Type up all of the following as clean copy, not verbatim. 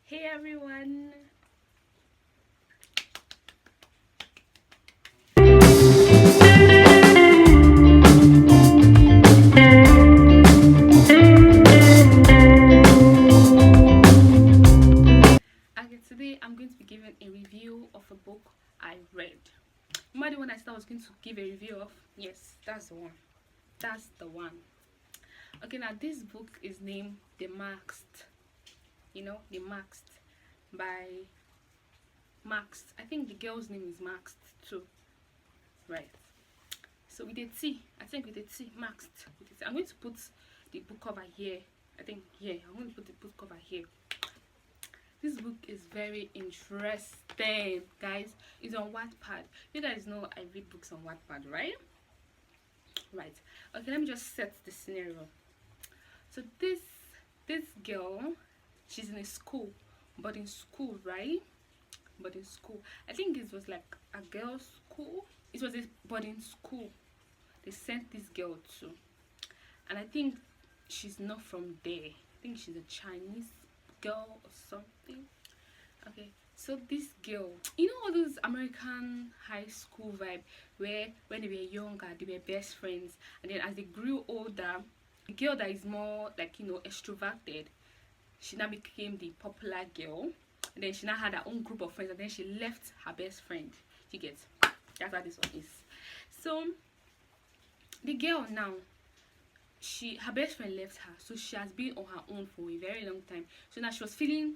Hey everyone! Okay, today I'm going to be giving a review of a book I read. Remember the one I said I was going to give a review of? Yes, that's the one. That's the one. Okay, now this book is named The Maxed. The Maxed by Maxed. I think the girl's name is Maxed too. Right. So with a T, I think with a T, Maxed. With a T. I'm going to put the book cover here. I think here. I'm going to put the book cover here. This book is very interesting, guys. It's on Wattpad. You guys know I read books on Wattpad, right? Right. Okay, let me just set the scenario. So this girl, she's in a school, but in school, right? But in school, I think it was like a girls' school. It was a boarding school. They sent this girl to, and I think she's not from there. I think she's a Chinese girl or something. Okay, so this girl, you know all those American high school vibe where when they were younger they were best friends, and then as they grew older, the girl that is more like extroverted, she now became the popular girl, and then she now had her own group of friends, and then she left her best friend. You get? That's how this one is. So the girl now, her best friend left her, so she has been on her own for a very long time. So now she was feeling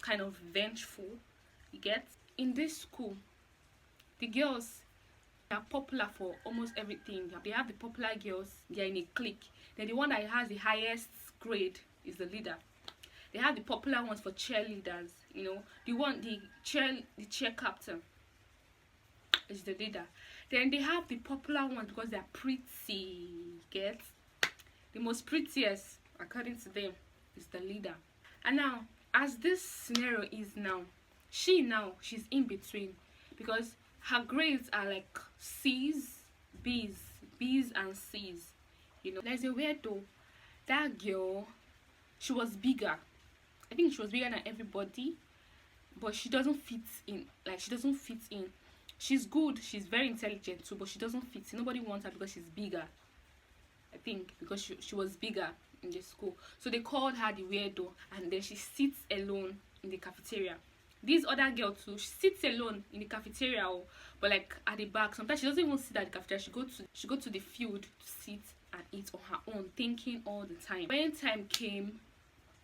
kind of vengeful. You get? In this school, the girls are popular for almost everything. They have the popular girls, they are in a clique. Then the one that has the highest grade is the leader. They have the popular ones for cheerleaders, the cheer captain is the leader. Then they have the popular ones because they are pretty. Get? The most prettiest, according to them, is the leader. And now, as this scenario is now, she's in between, because her grades are like C's, B's and C's. There's a weirdo. That girl, she was bigger. I think she was bigger than everybody, but she doesn't fit in. She's good, she's very intelligent too, but she doesn't fit in. Nobody wants her because she's bigger. I think because she was bigger in the school, so they called her the weirdo. And then she sits alone in the cafeteria. This other girl too, she sits alone in the cafeteria, but like at the back. Sometimes she doesn't even sit at the cafeteria. She go to the field to sit and eat on her own, thinking all the time. When time came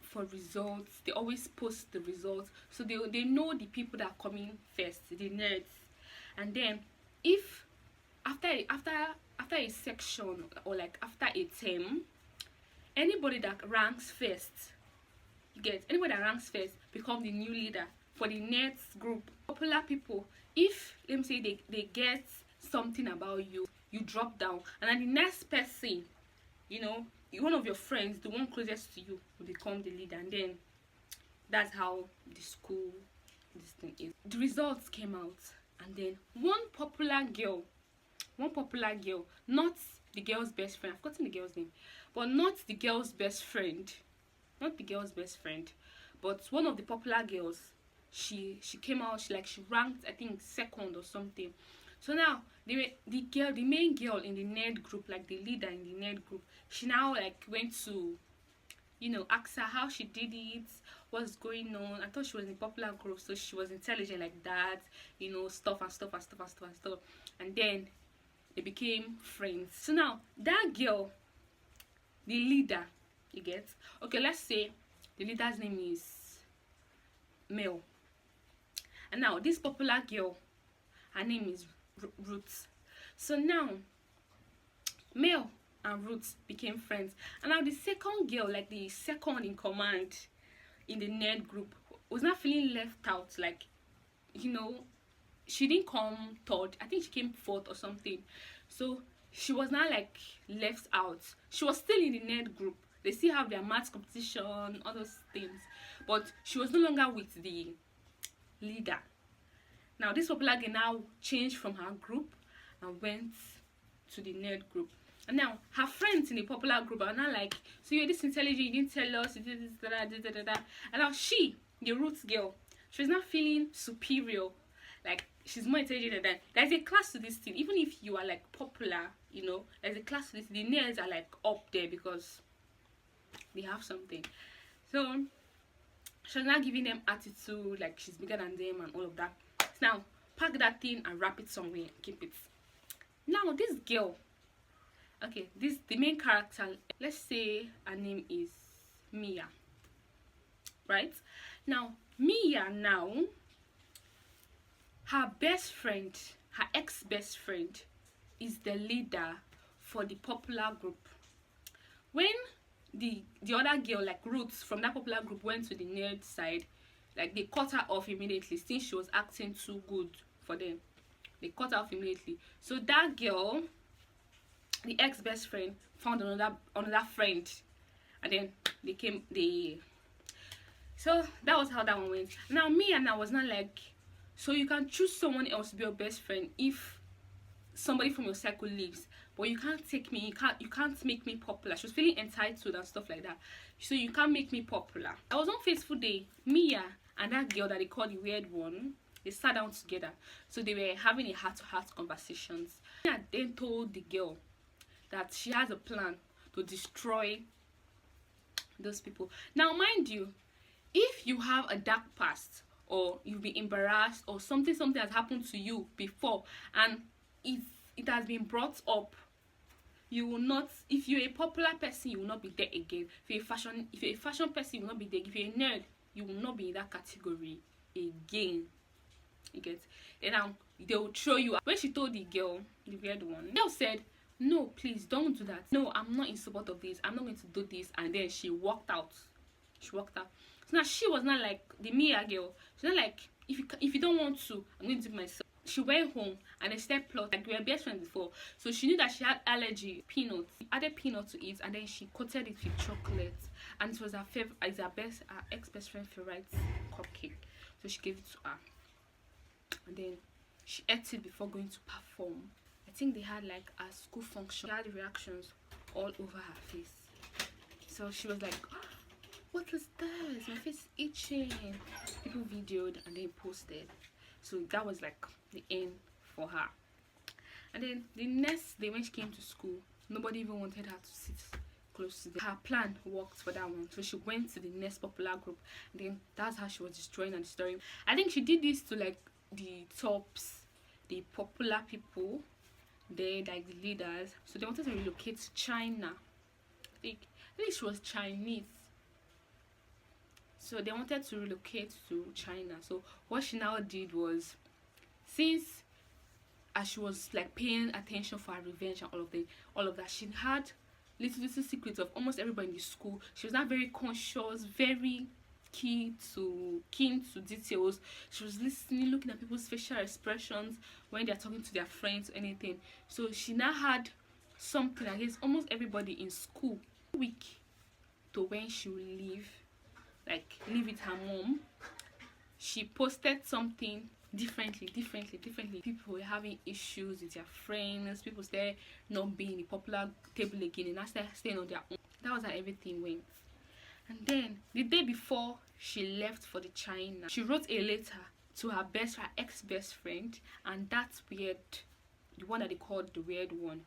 for results, they always post the results, so they know the people that are coming first, the nerds. And then if after a section, or like after a term, anybody that ranks first, become the new leader for the next group. Popular people, if let me say they get something about you, you drop down, and then the next person, one of your friends, the one closest to you, will become the leader. And then that's how the school this thing is. The results came out, and then one popular girl, not the girl's best friend, I've forgotten the girl's name, but not the girl's best friend, but one of the popular girls, she came out, she ranked, I think, second or something. So now the main girl in the nerd group, like the leader in the nerd group, she now like went to ask her how she did it, what's going on. I thought she was in a popular group, so she was intelligent like that, stuff. And then they became friends. So now that girl, the leader, you get? Okay, let's say the leader's name is Mel. And now this popular girl, her name is Ruth. So now Mel and Ruth became friends. And now the second girl, like the second in command in the nerd group, was not feeling left out. Like, she didn't come third. I think she came fourth or something. So she was not like left out. She was still in the nerd group. They still have their maths competition, all those things. But she was no longer with the leader. Now this popular girl now changed from her group and went to the nerd group. And now her friends in the popular group are now like, so you're this intelligent, you didn't tell us, you did this, da, da, da, da, da. And now the roots girl, she's not feeling superior, like she's more intelligent than that. There's a class to this thing. Even if you are like popular, you know, there's a class to this. The nerds are like up there because they have something. So she's not giving them attitude like she's bigger than them and all of that. So now pack that thing and wrap it somewhere, keep it. Now this girl, okay, this the main character, let's say her name is Mia, right? Now Mia, now her best friend, her ex-best friend, is the leader for the popular group. When the other girl, like Roots from that popular group, went to the nerd side, like they cut her off immediately since she was acting too good for them. They cut her off immediately. So that girl, the ex-best friend, found another friend, and then so that was how that one went. Now me and I was not like, so you can choose someone else to be your best friend if somebody from your circle leaves, but you can't take me, you can't make me popular. She was feeling entitled and stuff like that, so you can't make me popular. I was on Faithful Day. Mia and that girl that they call the weird one, they sat down together, so they were having a heart-to-heart conversations. Mia then told the girl that she has a plan to destroy those people. Now mind you, if you have a dark past, or you've been embarrassed, or something has happened to you before, and it has been brought up, you will not, if you're a popular person, you will not be there again. If you're a fashion person, you will not be there. If you're a nerd, you will not be in that category again. You get? And now they will throw you out. When she told the girl, the weird one, the girl said, no, please don't do that. No, I'm not in support of this. I'm not going to do this. And then she walked out. So now she was not like the Mia girl. She's not like, if you don't want to, I'm going to do it myself. She went home and they started plot, like we were best friends before. So she knew that she had allergy peanuts. She added peanut to it, and then she coated it with chocolate. And it was her ex-best friend's favorite cupcake. So she gave it to her. And then she ate it before going to perform. I think they had like a school function. She had reactions all over her face. So she was like, what was this? My face is itching. People videoed and then posted. So that was like the end for her. And then the next day when she came to school, nobody even wanted her to sit close to them. Her plan worked for that one. So she went to the next popular group. And then that's how she was destroying and destroying. I think she did this to like the tops, the popular people, they like the leaders. So they wanted to relocate to China. I think she was Chinese. So they wanted to relocate to China. So what she now did was, since as she was like paying attention for her revenge and all of that, she had little secrets of almost everybody in the school. She was not very conscious, very keen to details. She was listening, looking at people's facial expressions when they're talking to their friends or anything. So she now had something against almost everybody in school. Week to when she will leave with her mom, she posted something differently. People were having issues with their friends. People started not being in the popular table again, and I started staying on their own. That was how everything went. And then the day before she left for the China, she wrote a letter to her ex-best friend, and that's weird, the one that they called the weird one.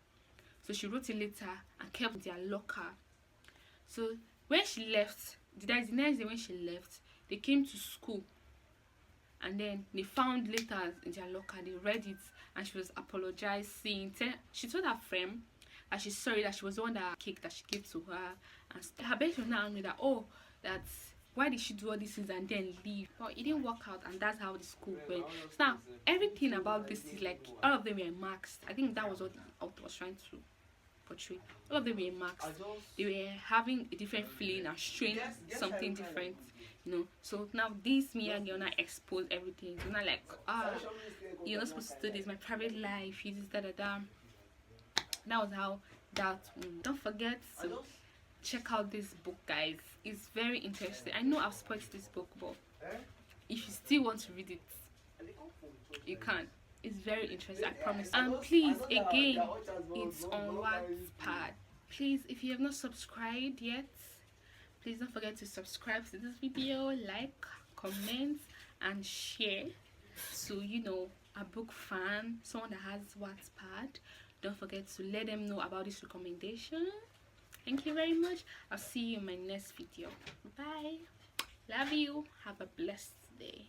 So she wrote a letter and kept in their locker. So when she left, the next day when she left, they came to school, and then they found letters in their locker. They read it, and she was apologizing. She told her friend that she's sorry, that she was the one that cake that she gave to her, and her best friend now angry that, oh, that's why did she do all these things and then leave. But it didn't work out, and that's how the school went. So now everything about this is like, all of them were marks. I think that was what the author was trying to portray. All of them were marks. They were having a different feeling and showing something different, you know. So now this Mia girl now exposed everything. So now like, you're not supposed to do this, my private life, you just da. That was how that went. Don't forget to check out this book, guys. It's very interesting. I know I've spoiled this book, but if you still want to read it, you can. It's very interesting, I promise. And please, again, it's on Wattpad. Please, if you have not subscribed yet, please don't forget to subscribe to this video, like, comment and share to, you know, a book fan, someone that has Wattpad. Don't forget to let them know about this recommendation. Thank you very much. I'll see you in my next video. Bye. Love you. Have a blessed day.